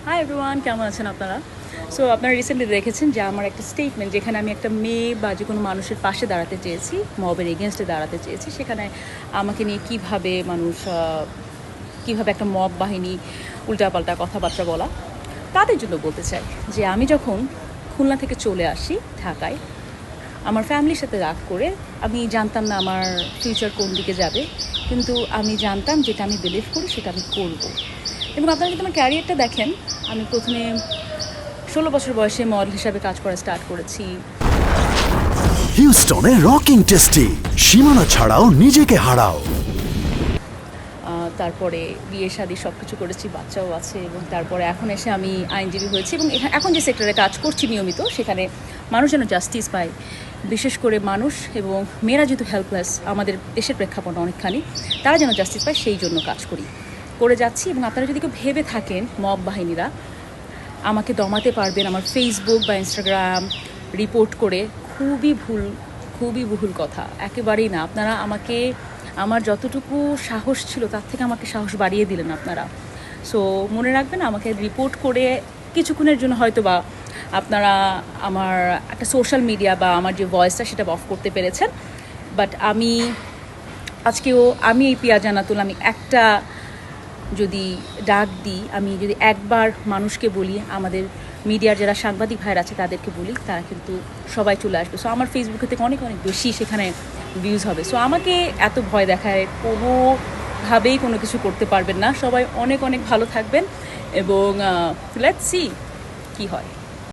Hi everyone, কেমন আছেন আপনারা? সো আপনারা রিসেন্টলি দেখেছেন যে আমার একটা স্টেটমেন্ট, যেখানে আমি একটা মেয়ে বা যে কোনো মানুষের পাশে দাঁড়াতে চেয়েছি, মবের এগেনস্টে দাঁড়াতে চেয়েছি। সেখানে আমাকে নিয়ে কীভাবে মানুষ কীভাবে একটা মব বাহিনী উল্টাপাল্টা কথাবার্তা বলা, তাদের জন্য বলতে চাই যে আমি যখন খুলনা থেকে চলে আসি ঢাকায়, আমার ফ্যামিলির সাথে রাগ করে, আমি জানতাম না আমার ফিউচার কোন দিকে যাবে, কিন্তু আমি জানতাম যেটা আমি বিলিভ করি সেটা আমি করব। এবং আপনারা যদি আমার ক্যারিয়ারটা দেখেন, আমি প্রথমে 16 বছর বয়সে মডেল হিসাবে কাজ করা স্টার্ট করেছি। হিউস্টনে রকিং টেস্টি, সীমানা ছাড়াও নিজেকে হারাও। তারপরে বিয়ে শাদী সব কিছু করেছি, বাচ্চাও আছে, এবং তারপরে এখন এসে আমি আইনজীবী হয়েছি। এবং এখন যে সেক্টরে কাজ করছি নিয়মিত, সেখানে মানুষ যেন জাস্টিস পায়, বিশেষ করে মানুষ এবং মেয়েরা যেহেতু হেল্পলেস আমাদের দেশের প্রেক্ষাপট অনেকখানি, তারা যেন জাস্টিস পায় সেই জন্য কাজ করে যাচ্ছি। এবং আপনারা যদি কেউ ভেবে থাকেন মব বাহিনীরা আমাকে দমাতে পারবেন আমার ফেসবুক বা ইনস্টাগ্রাম রিপোর্ট করে, খুবই ভুল কথা, একেবারেই না। আপনারা আমাকে, আমার যতটুকু সাহস ছিল তার থেকে আমাকে সাহস বাড়িয়ে দিলেন আপনারা। সো মনে রাখবেন, আমাকে রিপোর্ট করে কিছুক্ষণের জন্য হয়তো বা আপনারা আমার একটা সোশ্যাল মিডিয়া বা আমার যে ভয়েসটা সেটা অফ করতে পেরেছেন। বাট আমি এই পিয়া জান্নাতুল, আমি একটা যদি ডাক দিই, আমি যদি একবার মানুষকে বলি, আমাদের মিডিয়ার যারা সাংবাদিক ভাইরা আছে তাদেরকে বলি, তারা কিন্তু সবাই চলে আসবে। সো আমার ফেসবুকে থেকে অনেক বেশি সেখানে ভিউজ হবে। সো আমাকে এত ভয় দেখায় কোনোভাবেই কোনো কিছু করতে পারবেন না। সবাই অনেক ভালো থাকবেন এবং লেটস সি কী হয়।